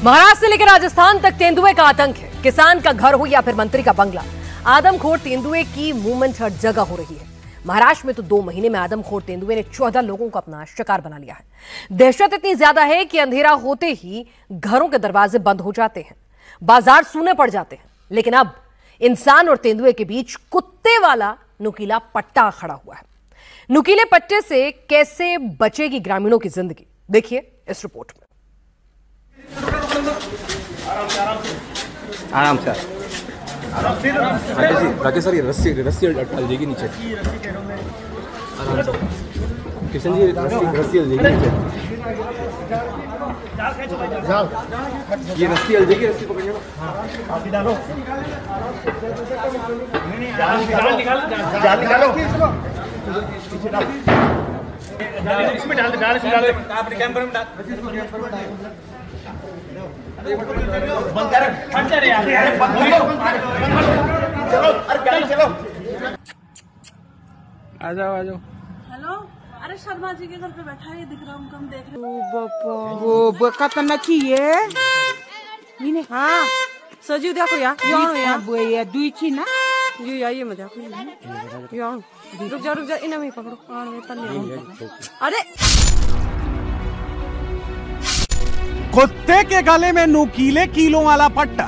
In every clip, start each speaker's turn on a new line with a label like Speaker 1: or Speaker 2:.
Speaker 1: महाराष्ट्र से लेकर राजस्थान तक तेंदुए का आतंक है। किसान का घर हो या फिर मंत्री का बंगला, आदमखोर तेंदुए की मूवमेंट हर जगह हो रही है। महाराष्ट्र में तो 2 महीने में आदमखोर तेंदुए ने 14 लोगों को अपना शिकार बना लिया है। दहशत इतनी ज्यादा है कि अंधेरा होते ही घरों के दरवाजे बंद हो जाते हैं, बाजार सूने पड़ जाते हैं। लेकिन अब इंसान और तेंदुए के बीच कुत्ते वाला नुकीला पट्टा खड़ा हुआ है। नुकीले पट्टे से कैसे बचेगी ग्रामीणों की जिंदगी, देखिए इस रिपोर्ट में।
Speaker 2: आराम से राकेश सर, ये रस्सी डाल देगी नीचे। किशन जी, रस्सी डाल देगी नीचे। ये रस्सी डाल देगी, रस्सी पकड़ने में डालो। जाल निकालो। पीछे डाल। इसमें डाल अपने कैमरे में डाल। बंद कर, हट जा रे यार। चलो, अरे चलो। आ जाओ।
Speaker 3: हेलो, अरे शर्मा जी के घर पे बैठा है, दिख रहा हमको, हम देख रहे हैं।
Speaker 4: वो बका तो नखी है। नीने हाँ
Speaker 3: सजी देखो यार, यार
Speaker 4: वो ये दुई छी ना,
Speaker 3: ये यार ये मजाक नहीं यार। रुक जा इन्हें भी पकड़ो। अरे
Speaker 5: कुत्ते के गले में नुकीले कीलों वाला पट्टा,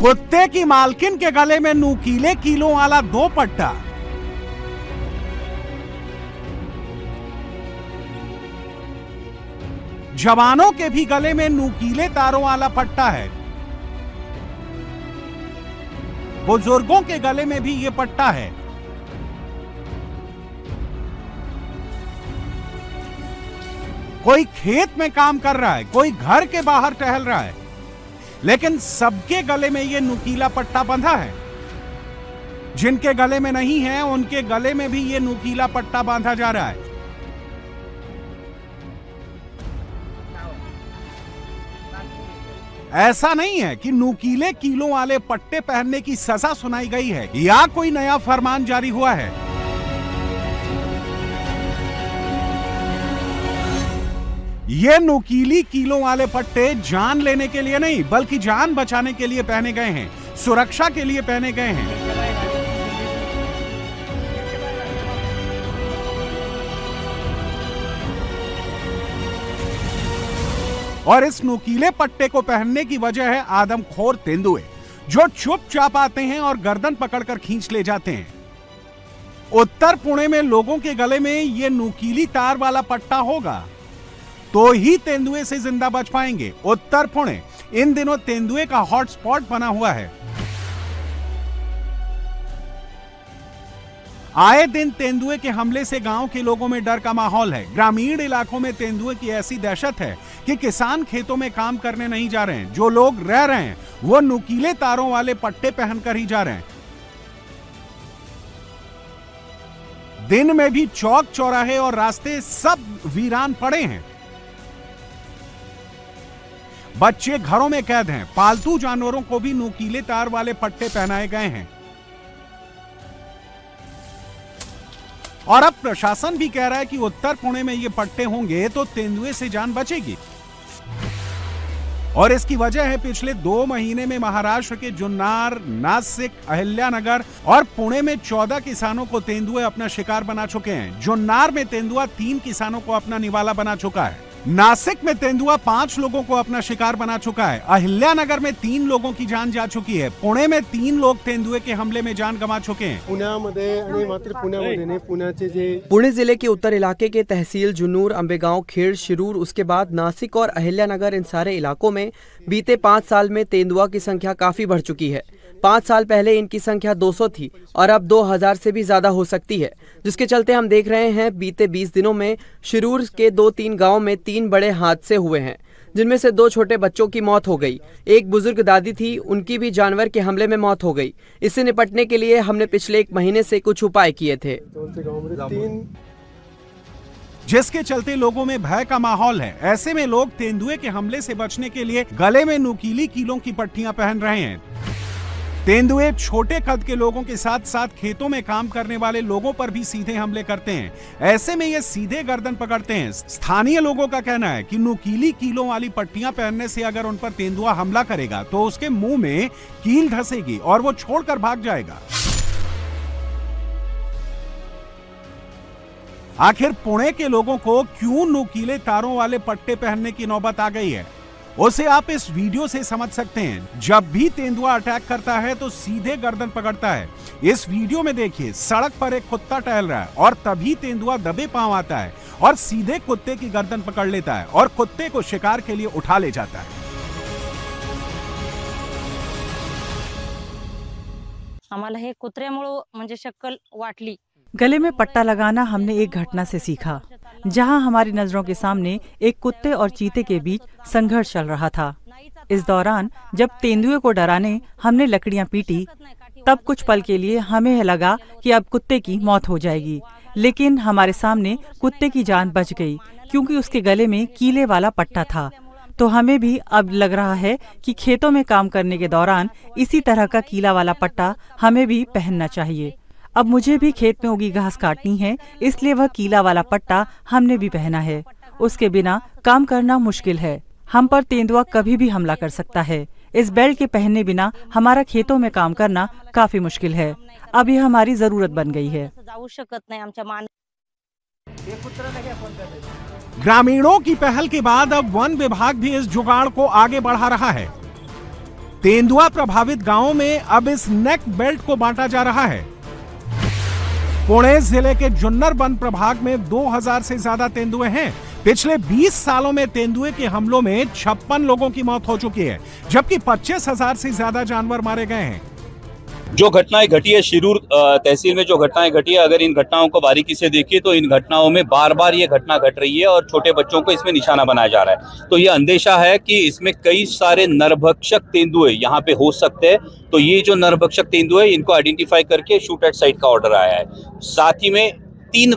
Speaker 5: कुत्ते की मालकिन के गले में नुकीले कीलों वाला 2 पट्टा। जवानों के भी गले में नुकीले तारों वाला पट्टा है। बुजुर्गों के गले में भी यह पट्टा है। कोई खेत में काम कर रहा है, कोई घर के बाहर टहल रहा है, लेकिन सबके गले में यह नुकीला पट्टा बंधा है। जिनके गले में नहीं है, उनके गले में भी यह नुकीला पट्टा बांधा जा रहा है। ऐसा नहीं है कि नुकीले कीलों वाले पट्टे पहनने की सजा सुनाई गई है या कोई नया फरमान जारी हुआ है। ये नुकीली कीलों वाले पट्टे जान लेने के लिए नहीं, बल्कि जान बचाने के लिए पहने गए हैं, सुरक्षा के लिए पहने गए हैं। और इस नुकीले पट्टे को पहनने की वजह है आदमखोर तेंदुए, जो चुपचाप आते हैं और गर्दन पकड़कर खींच ले जाते हैं। उत्तर पुणे में लोगों के गले में यह नुकीली तार वाला पट्टा होगा तो ही तेंदुए से जिंदा बच पाएंगे। उत्तर पुणे इन दिनों तेंदुए का हॉटस्पॉट बना हुआ है। आए दिन तेंदुए के हमले से गांव के लोगों में डर का माहौल है। ग्रामीण इलाकों में तेंदुए की ऐसी दहशत है कि किसान खेतों में काम करने नहीं जा रहे हैं। जो लोग रह रहे हैं वो नुकीले तारों वाले पट्टे पहनकर ही जा रहे हैं। दिन में भी चौक चौराहे और रास्ते सब वीरान पड़े हैं। बच्चे घरों में कैद हैं। पालतू जानवरों को भी नुकीले तार वाले पट्टे पहनाए गए हैं। और अब प्रशासन भी कह रहा है कि उत्तर पुणे में ये पट्टे होंगे तो तेंदुए से जान बचेगी। और इसकी वजह है पिछले 2 महीने में महाराष्ट्र के जुन्नर, नासिक, अहिल्यानगर और पुणे में 14 किसानों को तेंदुए अपना शिकार बना चुके हैं। जुन्नर में तेंदुआ 3 किसानों को अपना निवाला बना चुका है। नासिक में तेंदुआ 5 लोगों को अपना शिकार बना चुका है। अहिल्यानगर में 3 लोगों की जान जा चुकी है। पुणे में 3 लोग तेंदुए के हमले में जान गंवा चुके हैं।
Speaker 6: पुणे जिले के उत्तर इलाके के तहसील जुन्नूर, अंबेगांव, खेड़, शिरूर, उसके बाद नासिक और अहिल्यानगर, इन सारे इलाकों में बीते 5 साल में तेंदुआ की संख्या काफी बढ़ चुकी है। 5 साल पहले इनकी संख्या 200 थी और अब 2000 से भी ज्यादा हो सकती है, जिसके चलते हम देख रहे हैं बीते 20 दिनों में शिरूर के 2-3 गांव में 3 बड़े हादसे हुए हैं, जिनमें से 2 छोटे बच्चों की मौत हो गई। एक बुजुर्ग दादी थी, उनकी भी जानवर के हमले में मौत हो गई। इससे निपटने के लिए हमने पिछले 1 महीने से कुछ उपाय किए थे,
Speaker 5: जिसके चलते लोगों में भय का माहौल है। ऐसे में लोग तेंदुए के हमले से बचने के लिए गले में नुकीली कीलों की पट्टियां पहन रहे हैं। तेंदुए छोटे कद के लोगों के साथ साथ खेतों में काम करने वाले लोगों पर भी सीधे हमले करते हैं। ऐसे में ये सीधे गर्दन पकड़ते हैं। स्थानीय लोगों का कहना है कि नुकीली कीलों वाली पट्टियां पहनने से अगर उन पर तेंदुआ हमला करेगा तो उसके मुंह में कील धंसेगी और वो छोड़कर भाग जाएगा। आखिर पुणे के लोगों को क्यों नुकीले तारों वाले पट्टे पहनने की नौबत आ गई है, उसे आप इस वीडियो से समझ सकते हैं। जब भी तेंदुआ अटैक करता है तो सीधे गर्दन पकड़ता है। इस वीडियो में देखिए, सड़क पर एक कुत्ता टहल रहा है और तभी तेंदुआ दबे पांव आता है और सीधे कुत्ते की गर्दन पकड़ लेता है और कुत्ते को शिकार के लिए उठा ले जाता है।
Speaker 7: आम्हाला हे कुत्र्यामुळे म्हणजे शक्कल वाटली।
Speaker 8: गले में पट्टा लगाना हमने एक घटना से सीखा, जहां हमारी नजरों के सामने एक कुत्ते और चीते के बीच संघर्ष चल रहा था। इस दौरान जब तेंदुए को डराने हमने लकड़ियां पीटी, तब कुछ पल के लिए हमें लगा कि अब कुत्ते की मौत हो जाएगी, लेकिन हमारे सामने कुत्ते की जान बच गई क्योंकि उसके गले में कीले वाला पट्टा था। तो हमें भी अब लग रहा है कि खेतों में काम करने के दौरान इसी तरह का कीला वाला पट्टा हमें भी पहनना चाहिए। अब मुझे भी खेत में उगी घास काटनी है, इसलिए वह कीला वाला पट्टा हमने भी पहना है। उसके बिना काम करना मुश्किल है। हम पर तेंदुआ कभी भी हमला कर सकता है। इस बेल्ट के पहनने बिना हमारा खेतों में काम करना काफी मुश्किल है। अब यह हमारी जरूरत बन गई है।
Speaker 5: ग्रामीणों की पहल के बाद अब वन विभाग भी इस जुगाड़ को आगे बढ़ा रहा है। तेंदुआ प्रभावित गांवों में अब इस नेक बेल्ट को बांटा जा रहा है। पुणे जिले के जुन्नर वन प्रभाग में 2000 से ज्यादा तेंदुए हैं। पिछले 20 सालों में तेंदुए के हमलों में 56 लोगों की मौत हो चुकी है, जबकि 25,000 से ज्यादा जानवर मारे गए हैं।
Speaker 9: जो घटनाएं घटी है शिरूर तहसील में, जो घटनाएं घटी है, अगर इन घटनाओं को बारीकी से देखिए तो इन घटनाओं में बार बार ये घटना घट रही है और छोटे बच्चों को इसमें निशाना बनाया जा रहा है। तो ये अंदेशा है कि इसमें कई सारे नरभक्षक तेंदुए यहाँ पे हो सकते हैं। तो ये जो नरभक्षक तेंदुए, इनको आइडेंटिफाई करके शूट एट साइट का ऑर्डर आया है। साथ ही में 3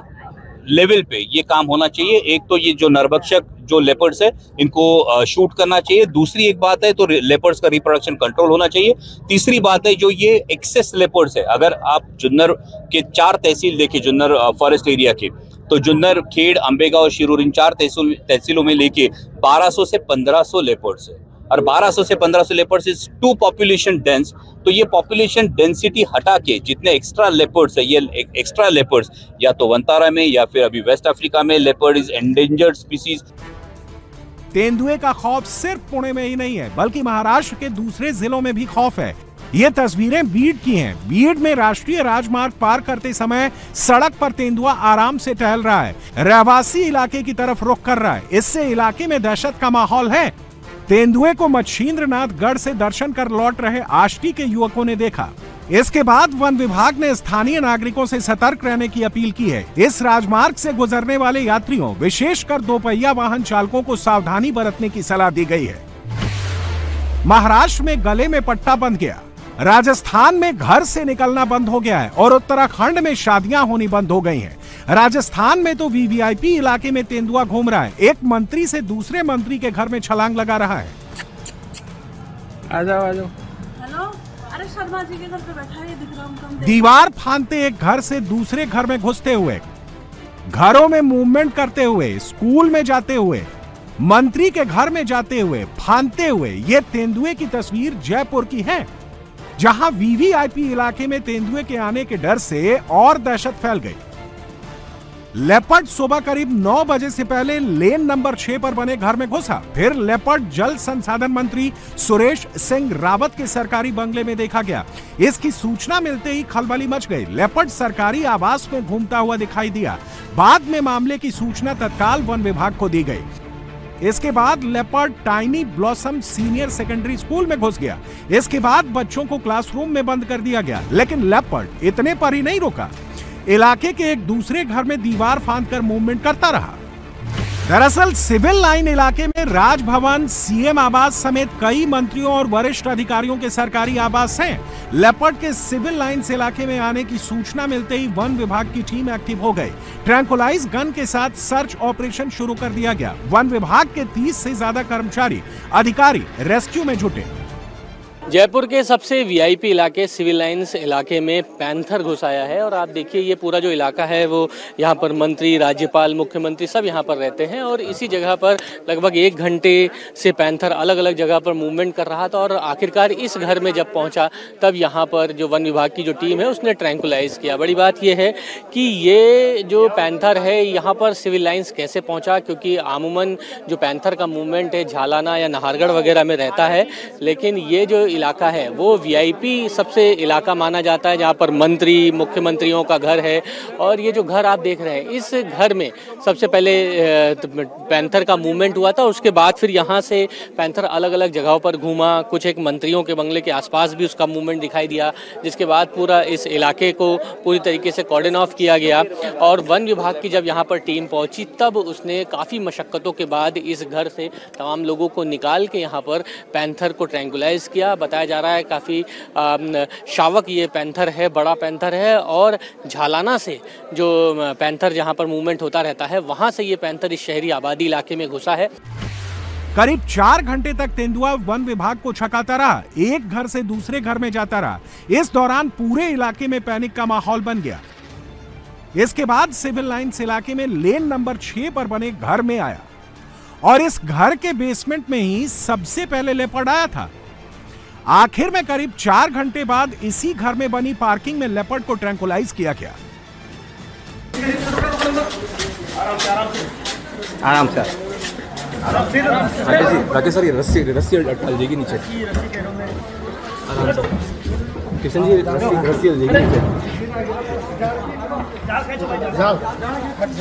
Speaker 9: लेवल पे ये काम होना चाहिए। एक तो ये जो नरभक्षक जो लेपर्ड्स है, इनको शूट करना चाहिए। दूसरी एक बात है तो लेपर्ड्स का रिप्रोडक्शन कंट्रोल होना चाहिए। तीसरी बात है जो ये एक्सेस लेपर्ड्स है, अगर आप जुन्नर के 4 तहसील देखें, जुन्नर फॉरेस्ट एरिया के, तो जुन्नर, खेड़, अंबेगांव, शिरूर, इन 4 तहसीलों में लेके 1200 से 1500 लेपर्ड्स है। और 1200 से 1500 leopards is too population dense. तो ये पॉपुलेशन डेंसिटी हटा के जितने एक्स्ट्रा लेपर्ड्स है, ये एक्स्ट्रा लेपर्ड्स या तो वंतारा में या फिर अभी वेस्ट अफ्रीका में, लेपर्ड इज एंडेंजर्ड स्पीसीज।
Speaker 5: तेंदुए का खौफ सिर्फ पुणे में ही नहीं है, बल्कि महाराष्ट्र के दूसरे जिलों में भी खौफ है। ये तस्वीरें बीड की हैं। बीड में राष्ट्रीय राजमार्ग पार करते समय सड़क पर तेंदुआ आराम से टहल रहा है, रहवासी इलाके की तरफ रुख कर रहा है। इससे इलाके में दहशत का माहौल है। तेंदुए को मच्छिंद्रनाथ गढ़ से दर्शन कर लौट रहे आष्टी के युवकों ने देखा। इसके बाद वन विभाग ने स्थानीय नागरिकों से सतर्क रहने की अपील की है। इस राजमार्ग से गुजरने वाले यात्रियों, विशेषकर 2 पहिया वाहन चालकों को सावधानी बरतने की सलाह दी गई है। महाराष्ट्र में गले में पट्टा बंध गया, राजस्थान में घर से निकलना बंद हो गया है और उत्तराखंड में शादियां होनी बंद हो गई हैं। राजस्थान में तो वीवीआईपी इलाके में तेंदुआ घूम रहा है, एक मंत्री से दूसरे मंत्री के घर में छलांग लगा रहा है।
Speaker 2: आ जाओ आ जाओ।
Speaker 3: हेलो, अरे शर्मा जी के घर पे बैठा है, दिख रहा हूं।
Speaker 5: दीवार फांदते एक घर से दूसरे घर में घुसते हुए, घरों में मूवमेंट करते हुए, स्कूल में जाते हुए, मंत्री के घर में जाते हुए, फांदते हुए, ये तेंदुए की तस्वीर जयपुर की है, जहां वीवीआईपी इलाके में तेंदुए के आने के डर से और दहशत फैल गई। लेपर्ड सुबह करीब 9 बजे से पहले लेन नंबर 6 पर बने घर में घुसा। फिर लेपर्ड जल संसाधन मंत्री सुरेश सिंह रावत के सरकारी बंगले में देखा गया। इसकी सूचना मिलते ही खलबली मच गई। लेपर्ड सरकारी आवास में घूमता हुआ दिखाई दिया। बाद में मामले की सूचना तत्काल वन विभाग को दी गई। इसके बाद leopard tiny blossom senior secondary school में घुस गया। इसके बाद बच्चों को क्लासरूम में बंद कर दिया गया। लेकिन लेपर्ड इतने पर ही नहीं रुका, इलाके के एक दूसरे घर में दीवार फांदकर मूवमेंट करता रहा। दरअसल सिविल लाइन इलाके में राजभवन, सीएम आवास समेत कई मंत्रियों और वरिष्ठ अधिकारियों के सरकारी आवास हैं। लेपर्ड के सिविल लाइन्स इलाके में आने की सूचना मिलते ही वन विभाग की टीम एक्टिव हो गई। ट्रैंकुलाइज गन के साथ सर्च ऑपरेशन शुरू कर दिया गया। वन विभाग के 30 से ज्यादा कर्मचारी, अधिकारी रेस्क्यू में जुटे।
Speaker 10: जयपुर के सबसे वीआईपी इलाके सिविल लाइंस इलाके में पैंथर घुस आया है और आप देखिए ये पूरा जो इलाका है वो यहाँ पर मंत्री, राज्यपाल, मुख्यमंत्री सब यहाँ पर रहते हैं और इसी जगह पर लगभग 1 घंटे से पैंथर अलग अलग जगह पर मूवमेंट कर रहा था और आखिरकार इस घर में जब पहुँचा तब यहाँ पर जो वन विभाग की जो टीम है उसने ट्रैंकुलाइज किया। बड़ी बात यह है कि ये जो पैंथर है यहाँ पर सिविल लाइंस कैसे पहुँचा, क्योंकि आमूमन जो पैंथर का मूवमेंट है झालाना या नाहरगढ़ वगैरह में रहता है, लेकिन ये जो इलाका है वो वीआईपी सबसे इलाका माना जाता है जहाँ पर मंत्री, मुख्यमंत्रियों का घर है। और ये जो घर आप देख रहे हैं, इस घर में सबसे पहले पैंथर का मूवमेंट हुआ था, उसके बाद फिर यहाँ से पैंथर अलग अलग जगहों पर घूमा, कुछ एक मंत्रियों के बंगले के आसपास भी उसका मूवमेंट दिखाई दिया, जिसके बाद पूरा इस इलाके को पूरी तरीके से कॉर्डन ऑफ किया गया। और वन विभाग की जब यहाँ पर टीम पहुँची तब उसने काफ़ी मशक्क़तों के बाद इस घर से तमाम लोगों को निकाल के यहाँ पर पैंथर को ट्रैंकुलाइज किया। बताया जा रहा है काफ़ी शावक ये पैंथर है, बड़ा पैंथर है और झालाना से जो पैंथर जहां पर मूवमेंट होता रहता है वहां से ये पैंथर इस शहरी आबादी इलाके में घुसा है।
Speaker 5: करीब 4 घंटे तक तेंदुआ वन विभाग को छकाता रहा, एक घर से दूसरे घर में जाता रहा। इस दौरान पूरे इलाके में पैनिक का माहौल बन गया। इसके बाद सिविल लाइंस इलाके में लेन नंबर 6 पर बने घर में आया और इस घर के बेसमेंट में ही सबसे पहले लेपर्ड आया था। आखिर में करीब 4 घंटे बाद इसी घर में बनी पार्किंग में लेपर्ड को ट्रैंकुलाइज किया गया।
Speaker 2: आराम से राकेश सर, ये रस्सी डाल देगी नीचे। किशन जी, रस्सी डाल देगी नीचे।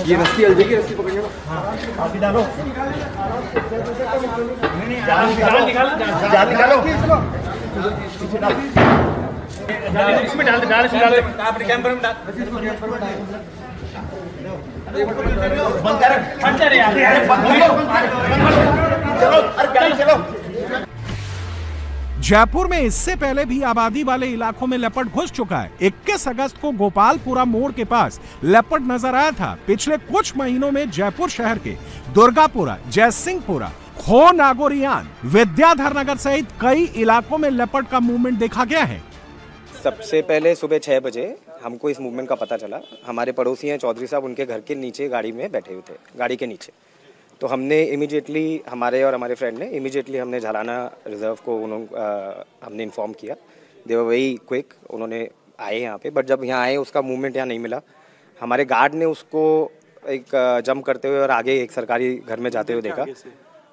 Speaker 2: ये रस्सी डाल देगी, रस्सी पकड़ने को आप भी डालो। जाल निकालो इसमें डाल दे, अपने कैमरे में डाल।
Speaker 5: जयपुर में इससे पहले भी आबादी वाले इलाकों में लेपर्ड घुस चुका है। 21 अगस्त को गोपालपुरा मोड़ के पास लेपर्ड नजर आया था। पिछले कुछ महीनों में जयपुर शहर के दुर्गापुरा, जयसिंहपुरा, खो नागोरियान, विद्याधर नगर सहित कई इलाकों में लेपर्ड का मूवमेंट देखा गया है।
Speaker 11: सबसे पहले सुबह 6 बजे हमको इस मूवमेंट का पता चला। हमारे पड़ोसी हैं चौधरी साहब, उनके घर के नीचे गाड़ी में बैठे हुए थे, गाड़ी के नीचे। तो हमने इमीडिएटली, हमारे और हमारे फ्रेंड ने इमीडिएटली हमने झालाना रिजर्व को हमने इन्फॉर्म किया। दे वर वेरी क्विक, उन्होंने आए यहाँ पे। बट जब यहाँ आए उसका मूवमेंट यहाँ नहीं मिला। हमारे गार्ड ने उसको एक जंप करते हुए और आगे एक सरकारी घर में जाते हुए देखा।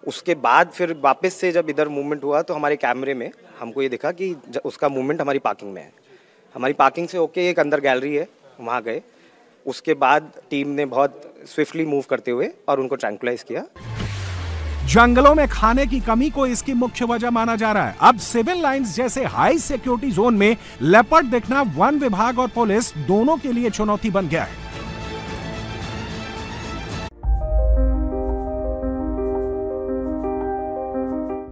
Speaker 11: उसके बाद फिर वापस से जब इधर मूवमेंट हुआ तो हमारे कैमरे में हमको ये दिखा कि उसका मूवमेंट हमारी पार्किंग में है। हमारी पार्किंग से होके एक अंदर गैलरी है, वहाँ गए। उसके बाद टीम ने बहुत स्विफ्टली मूव करते हुए और उनको ट्रैंकुलाइज किया।
Speaker 5: जंगलों में खाने की कमी को इसकी मुख्य वजह माना जा रहा है। अब सिविल लाइंस जैसे हाई सिक्योरिटी जोन में लेपर्ड दिखना वन विभाग और पुलिस दोनों के लिए चुनौती बन गया है।